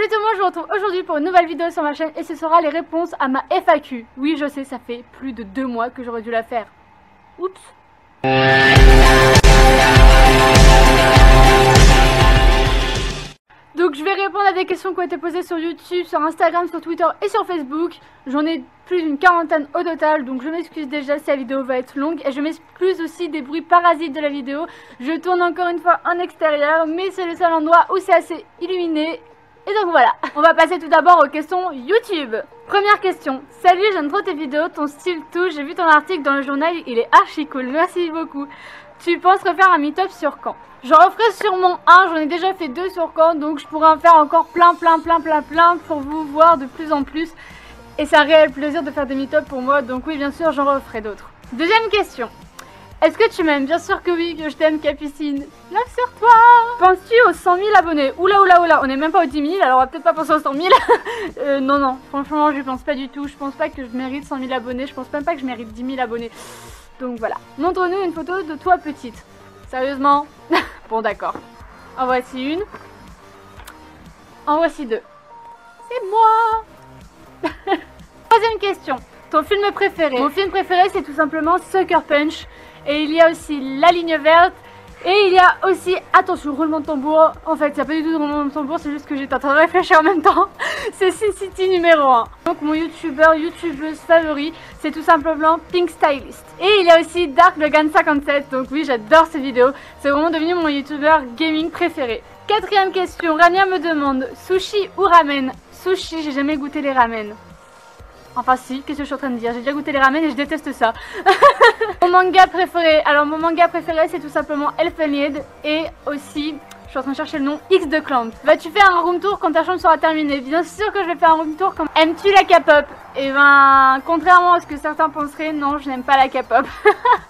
Salut tout le monde, je vous retrouve aujourd'hui pour une nouvelle vidéo sur ma chaîne et ce sera les réponses à ma FAQ. Oui, je sais, ça fait plus de 2 mois que j'aurais dû la faire. Oups. Donc je vais répondre à des questions qui ont été posées sur YouTube, sur Instagram, sur Twitter et sur Facebook. J'en ai plus d'une quarantaine au total, donc je m'excuse déjà si la vidéo va être longue. Et je m'excuse aussi des bruits parasites de la vidéo. Je tourne encore une fois en extérieur, mais c'est le seul endroit où c'est assez illuminé. Et donc voilà, on va passer tout d'abord aux questions YouTube. Première question. Salut, j'aime trop tes vidéos, ton style tout, j'ai vu ton article dans le journal, il est archi cool, merci beaucoup. Tu penses refaire un meet-up sur quand? J'en referai sûrement un, j'en ai déjà fait 2 sur quand, donc je pourrais en faire encore plein pour vous voir de plus en plus. Et c'est un réel plaisir de faire des meet-up pour moi, donc oui bien sûr j'en referai d'autres. Deuxième question. Est-ce que tu m'aimes? Bien sûr que oui, que je t'aime Capucine. Love sur toi. Penses-tu aux 100 000 abonnés? Oula, on est même pas aux 10 000, alors on va peut-être pas penser aux 100 000. Non, franchement je pense pas du tout. Je pense pas que je mérite 100 000 abonnés, je pense même pas que je mérite 10 000 abonnés. Donc voilà. Montre-nous une photo de toi petite. Sérieusement? Bon d'accord. En voici une. En voici deux. C'est moi. Troisième question. Ton film préféré? Mon film préféré c'est tout simplement Sucker Punch. Et il y a aussi La Ligne Verte. Et il y a aussi, attention, roulement de tambour. En fait, il n'y a pas du tout de roulement de tambour, c'est juste que j'étais en train de réfléchir en même temps. C'est Sin City numéro 1. Donc mon youtubeuse favori, c'est tout simplement Pink Stylist. Et il y a aussi Dark Logan 57. Donc oui, j'adore ces vidéos. C'est vraiment devenu mon youtubeur gaming préféré. Quatrième question, Rania me demande, sushi ou ramen? Sushi, j'ai jamais goûté les ramen. Enfin si, qu'est-ce que je suis en train de dire? J'ai déjà goûté les ramen et je déteste ça. Mon manga préféré, alors mon manga préféré c'est tout simplement Elfenlied. Et aussi, je suis en train de chercher le nom, X de Clamp. Vas-tu faire un room tour quand ta chambre sera terminée? Bien sûr que je vais faire un room tour quand... Aimes-tu la K-pop? Et ben, contrairement à ce que certains penseraient, non je n'aime pas la K-pop.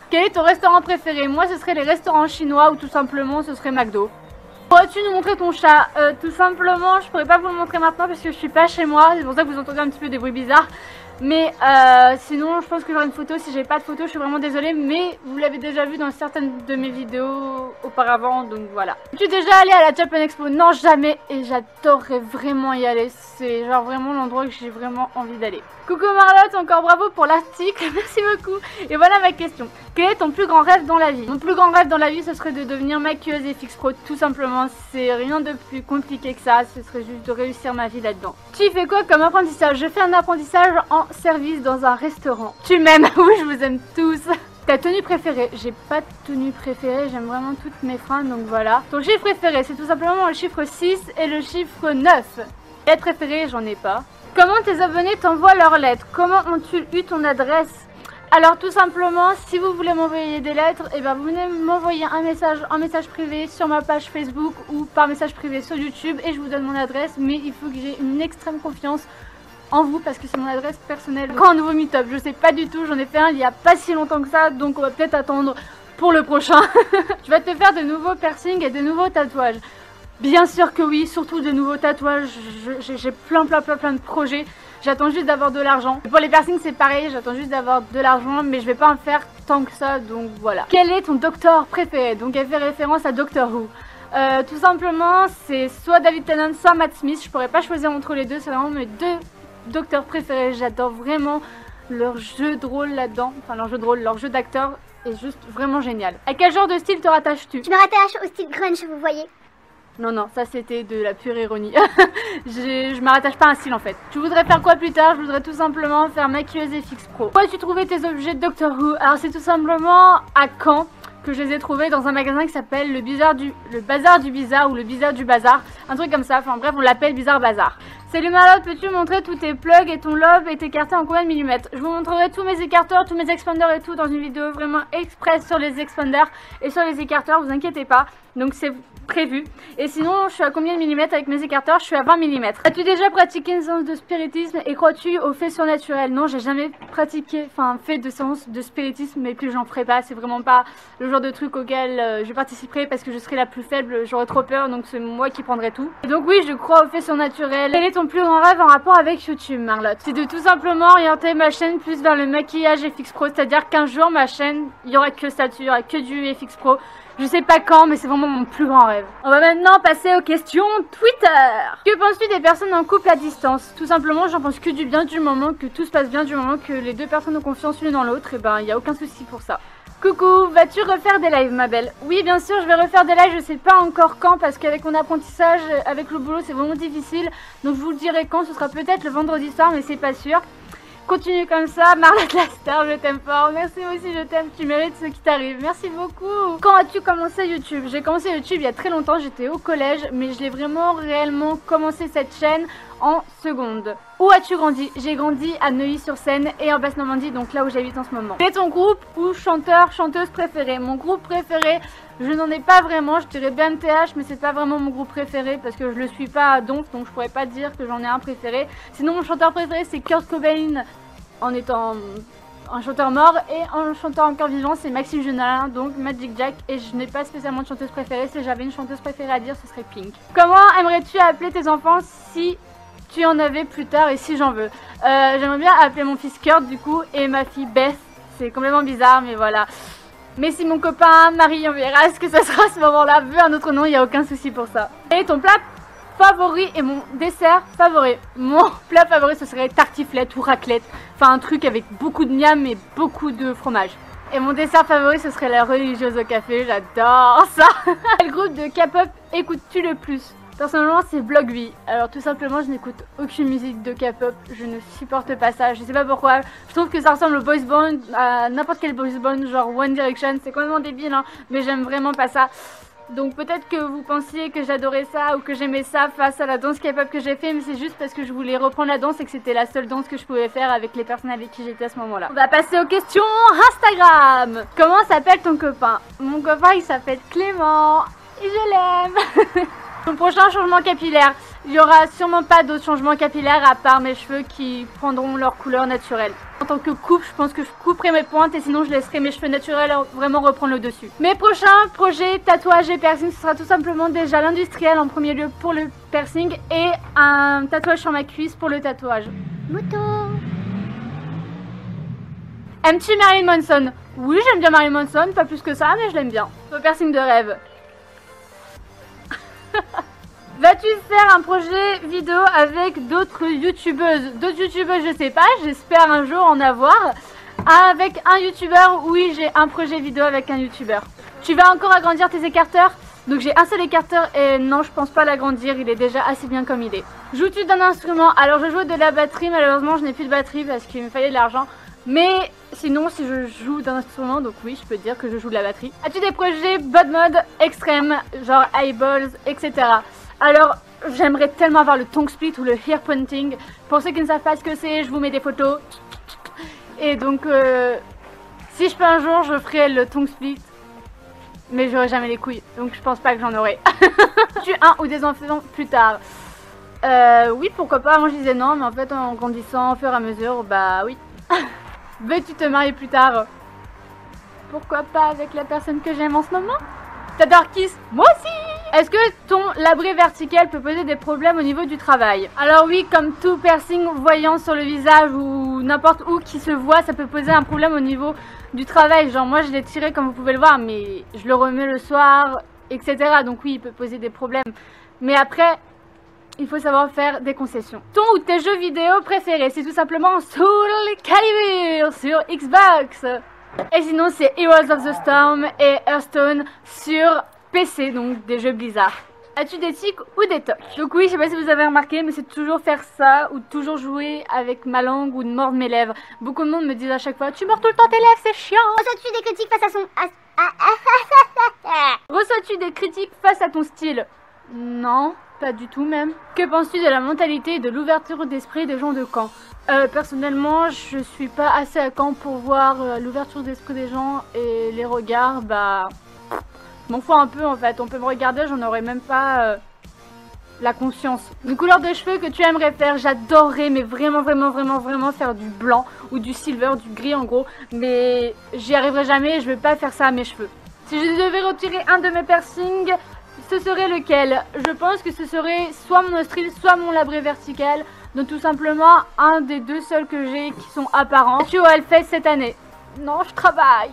Quel est ton restaurant préféré? Moi ce serait les restaurants chinois ou tout simplement ce serait McDo. Pourrais-tu nous montrer ton chat? Tout simplement, je pourrais pas vous le montrer maintenant parce que je suis pas chez moi. C'est pour ça que vous entendez un petit peu des bruits bizarres. Mais sinon, je pense que j'aurai une photo. Si j'ai pas de photo, je suis vraiment désolée. Mais vous l'avez déjà vu dans certaines de mes vidéos auparavant. Donc voilà. Es-tu déjà allé à la Japan Expo? Non, jamais. Et j'adorerais vraiment y aller. C'est genre vraiment l'endroit que j'ai vraiment envie d'aller. Coucou Marlotte, encore bravo pour l'article. Merci beaucoup. Et voilà ma question. Quel est ton plus grand rêve dans la vie? Mon plus grand rêve dans la vie, ce serait de devenir maquilleuse FX Pro. Tout simplement, c'est rien de plus compliqué que ça. Ce serait juste de réussir ma vie là-dedans. Tu fais quoi comme apprentissage? Je fais un apprentissage en service dans un restaurant. Tu m'aimes? Oui, je vous aime tous. Ta tenue préférée? J'ai pas de tenue préférée, j'aime vraiment toutes mes fringues, donc voilà. Ton chiffre préféré? C'est tout simplement le chiffre 6 et le chiffre 9. Lettre préférée? J'en ai pas. Comment tes abonnés t'envoient leurs lettres? Comment ont-ils eu ton adresse? Alors tout simplement, si vous voulez m'envoyer des lettres, et ben vous venez m'envoyer un message en message privé sur ma page Facebook ou par message privé sur YouTube et je vous donne mon adresse. Mais il faut que j'ai une extrême confiance en vous parce que c'est mon adresse personnelle. Quand un nouveau meet-up, je sais pas du tout, j'en ai fait un il y a pas si longtemps que ça, donc on va peut-être attendre pour le prochain. Je vais te faire de nouveaux piercings et de nouveaux tatouages. Bien sûr que oui, surtout de nouveaux tatouages, j'ai plein de projets. J'attends juste d'avoir de l'argent. Pour les piercings c'est pareil, j'attends juste d'avoir de l'argent, mais je vais pas en faire tant que ça, donc voilà. Quel est ton docteur préféré? Donc elle fait référence à Doctor Who. Tout simplement, c'est soit David Tennant, soit Matt Smith. Je pourrais pas choisir entre les deux, c'est vraiment mes deux docteurs préférés. J'adore vraiment leur jeu de rôle là-dedans. Enfin leur jeu de rôle, leur jeu d'acteur est juste vraiment génial. À quel genre de style te rattaches-tu? Je me rattache au style grunge, vous voyez. Non, ça c'était de la pure ironie. Je me rattache pas à un style en fait. Tu voudrais faire quoi plus tard? Je voudrais tout simplement faire maquilleuse FX Pro. Où as-tu trouvé tes objets de Doctor Who? Alors c'est tout simplement à Caen que je les ai trouvés dans un magasin qui s'appelle le Bazar du Bizarre ou le Bizarre du Bazar. Un truc comme ça, enfin bref on l'appelle Bizarre Bazar. Salut Marlotte, peux-tu montrer tous tes plugs et ton lobe et tes écarteurs en combien de millimètres? Je vous montrerai tous mes écarteurs, tous mes expanders et tout dans une vidéo vraiment express sur les expanders et sur les écarteurs, vous inquiétez pas. Donc c'est prévu. Et sinon, je suis à combien de millimètres avec mes écarteurs? Je suis à 20 mm. As-tu déjà pratiqué une séance de spiritisme et crois-tu aux faits surnaturels? Non, j'ai jamais pratiqué, fait de séance de spiritisme, mais plus j'en ferai pas. C'est vraiment pas le genre de truc auquel je participerai parce que je serai la plus faible, j'aurais trop peur, donc c'est moi qui prendrai tout. Et donc oui, je crois aux faits surnaturels. Quel est ton plus grand rêve en rapport avec YouTube, Marlotte? C'est de tout simplement orienter ma chaîne plus vers le maquillage FX Pro, c'est-à-dire qu'un jour ma chaîne, il y aura que ça, il y aura que du FX Pro. Je sais pas quand, mais c'est vraiment mon plus grand rêve. On va maintenant passer aux questions Twitter. Que penses-tu des personnes en couple à distance? Tout simplement, j'en pense que du bien du moment que tout se passe bien, du moment que les deux personnes ont confiance l'une dans l'autre, et ben il n'y a aucun souci pour ça. Coucou, vas-tu refaire des lives ma belle? Oui bien sûr je vais refaire des lives, je sais pas encore quand parce qu'avec mon apprentissage, avec le boulot c'est vraiment difficile. Donc je vous le dirai quand, ce sera peut-être le vendredi soir mais c'est pas sûr. Continue comme ça, Marlotte la star, je t'aime fort. Merci aussi, je t'aime, tu mérites ce qui t'arrive. Merci beaucoup. Quand as-tu commencé YouTube? J'ai commencé YouTube il y a très longtemps, j'étais au collège, mais je l'ai vraiment réellement commencé cette chaîne en seconde. Où as-tu grandi? J'ai grandi à Neuilly-sur-Seine et en Basse-Normandie, donc là où j'habite en ce moment. Quel est ton groupe ou chanteur, chanteuse préféré? Mon groupe préféré, je n'en ai pas vraiment, je dirais BMTH, mais c'est pas vraiment mon groupe préféré parce que je le suis pas à Donf, donc je pourrais pas dire que j'en ai un préféré. Sinon mon chanteur préféré c'est Kurt Cobain en étant un chanteur mort, et un chanteur encore vivant c'est Maxime Genalin, donc Magic Jack, et je n'ai pas spécialement de chanteuse préférée. Si j'avais une chanteuse préférée à dire ce serait Pink. Comment aimerais-tu appeler tes enfants si tu en avais plus tard et si j'en veux? J'aimerais bien appeler mon fils Kurt du coup et ma fille Beth, c'est complètement bizarre mais voilà. Mais si mon copain Marie, on verra ce que ça sera à ce moment-là, veut un autre nom, il n'y a aucun souci pour ça. Et ton plat favori et mon dessert favori? Mon plat favori ce serait tartiflette ou raclette, enfin un truc avec beaucoup de miam et beaucoup de fromage. Et mon dessert favori ce serait la religieuse au café, j'adore ça. Quel groupe de K-pop écoutes-tu le plus? Personnellement c'est Block V. Alors tout simplement je n'écoute aucune musique de K-pop, je ne supporte pas ça, je sais pas pourquoi. Je trouve que ça ressemble au boys band, à n'importe quel boys band, genre One Direction, c'est complètement débile hein, mais j'aime vraiment pas ça. Donc peut-être que vous pensiez que j'adorais ça ou que j'aimais ça face à la danse K-pop que j'ai fait, mais c'est juste parce que je voulais reprendre la danse et que c'était la seule danse que je pouvais faire avec les personnes avec qui j'étais à ce moment-là. On va passer aux questions Instagram. Comment s'appelle ton copain? Mon copain il s'appelle Clément et je l'aime. Mon prochain changement capillaire, il n'y aura sûrement pas d'autres changements capillaires à part mes cheveux qui prendront leur couleur naturelle. En tant que coupe, je pense que je couperai mes pointes et sinon je laisserai mes cheveux naturels vraiment reprendre le dessus. Mes prochains projets tatouage et piercing, ce sera tout simplement déjà l'industriel en premier lieu pour le piercing et un tatouage sur ma cuisse pour le tatouage. Moto. Aimes-tu Marilyn Manson? Oui, j'aime bien Marilyn Manson, pas plus que ça, mais je l'aime bien. Mon piercing de rêve. Vas-tu faire un projet vidéo avec d'autres youtubeuses? D'autres youtubeuses je sais pas, j'espère un jour en avoir. Avec un youtubeur, oui j'ai un projet vidéo avec un youtubeur. Tu vas encore agrandir tes écarteurs? Donc j'ai un seul écarteur et non je pense pas l'agrandir, il est déjà assez bien comme il est. Joues-tu d'un instrument? Alors je joue de la batterie, malheureusement je n'ai plus de batterie parce qu'il me fallait de l'argent. Mais sinon si je joue d'un instrument, donc oui je peux dire que je joue de la batterie. As-tu des projets bod mode extrême, genre eyeballs, etc. Alors j'aimerais tellement avoir le tongue split ou le hair pointing. Pour ceux qui ne savent pas ce que c'est, je vous mets des photos. Et donc si je peux un jour je ferai le tongue split. Mais j'aurai jamais les couilles, donc je pense pas que j'en aurai. Tu un ou des enfants plus tard? Oui pourquoi pas, moi je disais non mais en fait en grandissant au fur et à mesure, bah oui. Veux-tu te marier plus tard? Pourquoi pas avec la personne que j'aime en ce moment? T'adores Kiss? Moi aussi! Est-ce que ton labré vertical peut poser des problèmes au niveau du travail? Alors oui, comme tout piercing voyant sur le visage ou n'importe où qui se voit, ça peut poser un problème au niveau du travail. Genre moi je l'ai tiré comme vous pouvez le voir, mais je le remets le soir, etc. Donc oui, il peut poser des problèmes. Mais après, il faut savoir faire des concessions. Ton ou tes jeux vidéo préférés? C'est tout simplement Soul Calibur sur Xbox. Et sinon c'est Heroes of the Storm et Hearthstone sur PC, donc des jeux Blizzard. As-tu des tics ou des tocs? Donc oui, je sais pas si vous avez remarqué, mais c'est toujours faire ça ou toujours jouer avec ma langue ou de mordre mes lèvres. Beaucoup de monde me disent à chaque fois, tu mords tout le temps tes lèvres, c'est chiant. Reçois-tu des critiques face à son... Reçois-tu des critiques face à ton style? Non, pas du tout même. Que penses-tu de la mentalité et de l'ouverture d'esprit des gens de Caen? Personnellement, je suis pas assez à Caen pour voir l'ouverture d'esprit des gens et les regards, bah... Je m'en fous un peu en fait, on peut me regarder, j'en aurais même pas la conscience. Une couleur de cheveux que tu aimerais faire, j'adorerais mais vraiment faire du blanc ou du silver, du gris en gros. Mais j'y arriverai jamais et je vais pas faire ça à mes cheveux. Si je devais retirer un de mes piercings, ce serait lequel? Je pense que ce serait soit mon nostril, soit mon labré vertical. Donc tout simplement un des deux seuls que j'ai qui sont apparents. Tu as le fait cette année? Non, je travaille.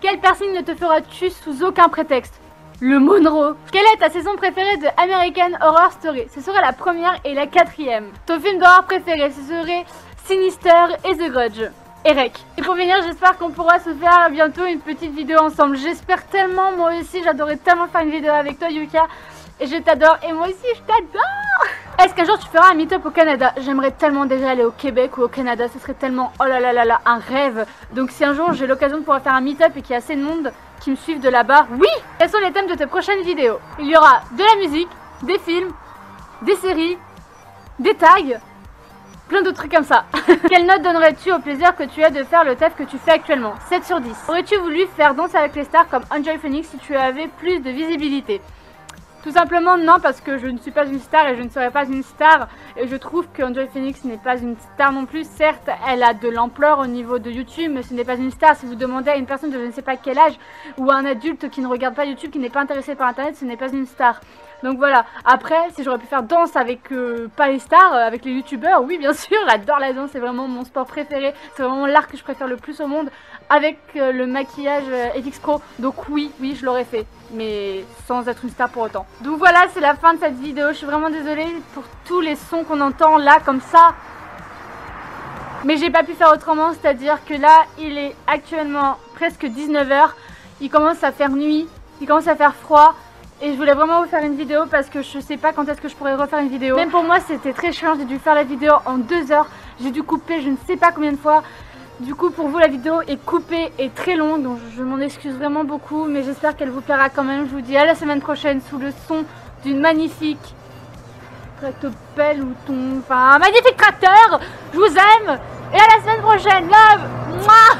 Quel piercing ne te fera-tu sous aucun prétexte? Le Monroe. Quelle est ta saison préférée de American Horror Story? Ce serait la première et la quatrième. Ton film d'horreur préféré? Ce serait Sinister et The Grudge. Eric. Et pour finir, j'espère qu'on pourra se faire bientôt une petite vidéo ensemble. J'espère tellement, moi aussi, j'adorais tellement faire une vidéo avec toi, Yuka. Et je t'adore, et moi aussi, je t'adore. Est-ce qu'un jour tu feras un meet-up au Canada? J'aimerais tellement déjà aller au Québec ou au Canada, ce serait tellement, oh là là là là, un rêve. Donc si un jour j'ai l'occasion de pouvoir faire un meet-up et qu'il y a assez de monde qui me suivent de là-bas, oui. Quels sont les thèmes de tes prochaines vidéos? Il y aura de la musique, des films, des séries, des tags, plein d'autres trucs comme ça. Quelle note donnerais-tu au plaisir que tu as de faire le taf que tu fais actuellement? 7 sur 10. Aurais-tu voulu faire Danse avec les stars comme Enjoy Phoenix si tu avais plus de visibilité? Tout simplement non, parce que je ne suis pas une star et je ne serai pas une star. Et je trouve que Enjoy Phoenix n'est pas une star non plus. Certes, elle a de l'ampleur au niveau de YouTube, mais ce n'est pas une star. Si vous demandez à une personne de je ne sais pas quel âge ou à un adulte qui ne regarde pas YouTube, qui n'est pas intéressé par Internet, ce n'est pas une star. Donc voilà, après, si j'aurais pu faire danse avec pas les stars, avec les youtubeurs, oui bien sûr, j'adore la danse, c'est vraiment mon sport préféré, c'est vraiment l'art que je préfère le plus au monde, avec le maquillage FX Pro, donc oui, je l'aurais fait, mais sans être une star pour autant. Donc voilà, c'est la fin de cette vidéo, je suis vraiment désolée pour tous les sons qu'on entend là, comme ça. Mais j'ai pas pu faire autrement, c'est-à-dire que là, il est actuellement presque 19 h, il commence à faire nuit, il commence à faire froid. Et je voulais vraiment vous faire une vidéo parce que je sais pas quand est-ce que je pourrais refaire une vidéo. Même pour moi c'était très chiant, j'ai dû faire la vidéo en 2 heures. J'ai dû couper je ne sais pas combien de fois. Du coup pour vous la vidéo est coupée et très longue. Donc je m'en excuse vraiment beaucoup. Mais j'espère qu'elle vous plaira quand même. Je vous dis à la semaine prochaine sous le son d'une magnifique tractopelle ou ton... Enfin un magnifique tracteur. Je vous aime. Et à la semaine prochaine. Love. Mouah.